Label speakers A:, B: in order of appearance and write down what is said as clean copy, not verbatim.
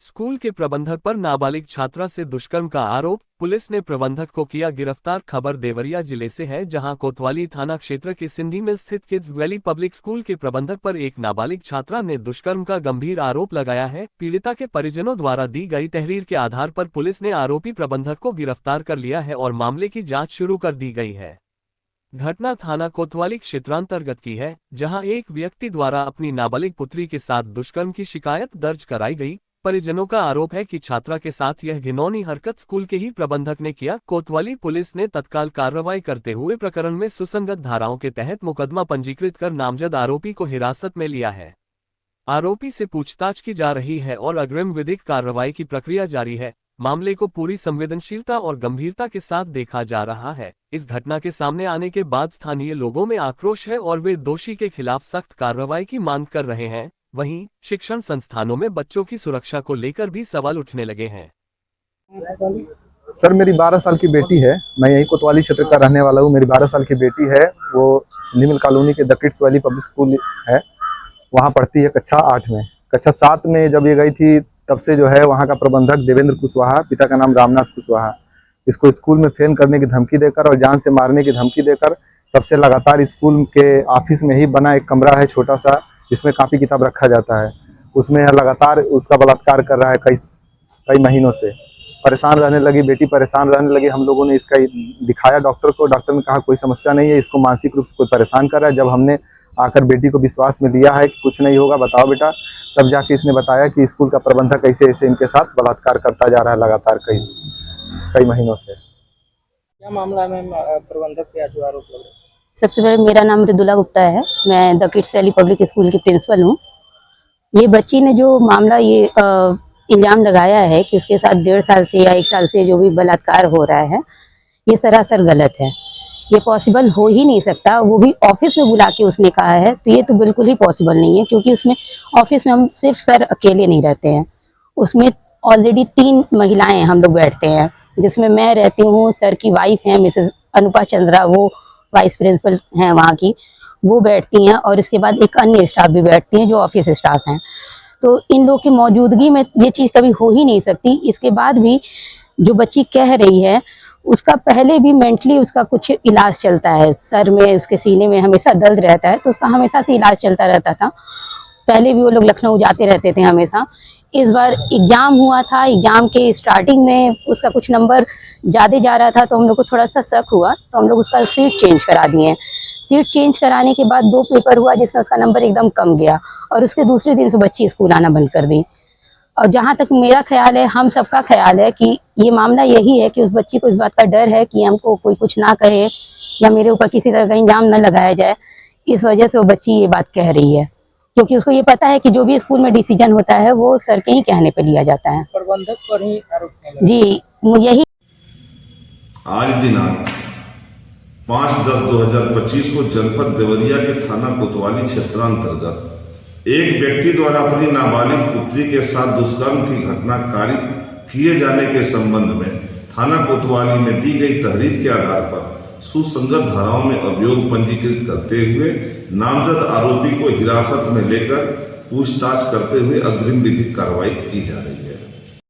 A: School के प्रबंधक पर नाबालिग छात्रा से दुष्कर्म का आरोप, पुलिस ने प्रबंधक को किया गिरफ्तार। खबर देवरिया जिले से है, जहां कोतवाली थाना क्षेत्र के सिंधी मिल स्थित किड्स वैली पब्लिक स्कूल के प्रबंधक पर एक नाबालिग छात्रा ने दुष्कर्म का गंभीर आरोप लगाया है। पीड़िता के परिजनों द्वारा दी गई तहरीर के आधार पर पुलिस ने आरोपी प्रबंधक को गिरफ्तार कर लिया है और मामले की जाँच शुरू कर दी गई है। घटना थाना कोतवाली क्षेत्रांतर्गत की है, जहां एक व्यक्ति द्वारा अपनी नाबालिग पुत्री के साथ दुष्कर्म की शिकायत दर्ज कराई गई। परिजनों का आरोप है कि छात्रा के साथ यह घिनौनी हरकत स्कूल के ही प्रबंधक ने किया। कोतवाली पुलिस ने तत्काल कार्रवाई करते हुए प्रकरण में सुसंगत धाराओं के तहत मुकदमा पंजीकृत कर नामजद आरोपी को हिरासत में लिया है। आरोपी से पूछताछ की जा रही है और अग्रिम विधिक कार्रवाई की प्रक्रिया जारी है। मामले को पूरी संवेदनशीलता और गंभीरता के साथ देखा जा रहा है। इस घटना के सामने आने के बाद स्थानीय लोगों में आक्रोश है और वे दोषी के खिलाफ सख्त कार्रवाई की मांग कर रहे हैं। वहीं शिक्षण संस्थानों में बच्चों की सुरक्षा को लेकर भी सवाल उठने लगे हैं।
B: सर, मेरी 12 साल की बेटी है। मैं यही कोतवाली क्षेत्र का रहने वाला हूँ। मेरी 12 साल की बेटी है, वो सिंधी मिल कॉलोनी के the kids valley public school है, वहाँ पढ़ती है कक्षा 8 में। कक्षा 7 में जब ये गई थी तब से जो है वहाँ का प्रबंधक देवेंद्र कुशवाहा, पिता का नाम रामनाथ कुशवाहा, इसको स्कूल में फेल करने की धमकी देकर और जान से मारने की धमकी देकर तब से लगातार स्कूल के ऑफिस में ही बना एक कमरा है छोटा सा, जिसमें कापी किताब रखा जाता है, उसमें लगातार उसका बलात्कार कर रहा है। कई महीनों से परेशान रहने लगी, बेटी परेशान रहने लगी। हम लोगों ने इसका दिखाया डॉक्टर को, डॉक्टर ने कहा कोई समस्या नहीं है, इसको मानसिक रूप से कोई परेशान कर रहा है। जब हमने आकर बेटी को विश्वास में लिया है कि कुछ नहीं होगा, बताओ बेटा, तब जाके इसने बताया कि स्कूल का प्रबंधक ऐसे ऐसे इनके साथ बलात्कार करता जा रहा है लगातार कई महीनों से।
C: क्या मामला में प्रबंधक पे जो आरोप लग रहा है?
D: सबसे पहले मेरा नाम मृदुला गुप्ता है, मैं the kids valley public school की प्रिंसिपल हूँ। ये बच्ची ने जो मामला ये इल्ज़ाम लगाया है कि उसके साथ 1.5 साल से या 1 साल से जो भी बलात्कार हो रहा है, ये सरासर गलत है। ये पॉसिबल हो ही नहीं सकता, वो भी ऑफिस में बुला के उसने कहा है, तो ये तो बिल्कुल ही पॉसिबल नहीं है। क्योंकि उसमें ऑफिस में हम सिर्फ सर अकेले नहीं रहते हैं, उसमें ऑलरेडी 3 महिलाएं हम लोग बैठते हैं, जिसमें मैं रहती हूँ, सर की वाइफ है मिसेस अनुपा चंद्रा, वो वाइस प्रिंसिपल हैं वहाँ की, वो बैठती हैं, और इसके बाद एक अन्य स्टाफ भी बैठती हैं जो ऑफिस स्टाफ हैं। तो इन लोग की मौजूदगी में ये चीज़ कभी हो ही नहीं सकती। इसके बाद भी जो बच्ची कह रही है, उसका पहले भी मेंटली उसका कुछ इलाज चलता है, सर में उसके सीने में हमेशा दर्द रहता है, तो उसका हमेशा से इलाज चलता रहता था। पहले भी वो लोग लखनऊ जाते रहते थे हमेशा। इस बार एग्ज़ाम हुआ था, एग्ज़ाम के स्टार्टिंग में उसका कुछ नंबर ज़्यादा जा रहा था, तो हम लोग को थोड़ा सा शक हुआ, तो हम लोग उसका सीट चेंज करा दिए। सीट चेंज कराने के बाद 2 पेपर हुआ जिसमें उसका नंबर एकदम कम गया, और उसके दूसरे दिन से बच्ची स्कूल आना बंद कर दी। और जहाँ तक मेरा ख्याल है, हम सबका ख्याल है कि ये मामला यही है कि उस बच्ची को इस बात का डर है कि हमको कोई कुछ ना कहे या मेरे ऊपर किसी तरह का इल्ज़ाम न लगाया जाए, इस वजह से वो बच्ची ये बात कह रही है। क्योंकि उसको ये पता है कि जो भी स्कूल में डिसीजन होता है वो सर के ही कहने पे लिया जाता है।
C: प्रबंधक पर ही आरोप
D: जी, यही।
E: आज दिनांक 5/10/2025 को जनपद देवरिया के थाना कोतवाली क्षेत्रांतर्गत एक व्यक्ति द्वारा अपनी नाबालिग पुत्री के साथ दुष्कर्म की घटना कारित किए जाने के संबंध में थाना कोतवाली में दी गई तहरीर के आधार पर सुसंगत धाराओं में अभियोग पंजीकृत करते हुए नामजद आरोपी को हिरासत में लेकर पूछताछ करते हुए अग्रिम विधिक कार्रवाई की जा रही है।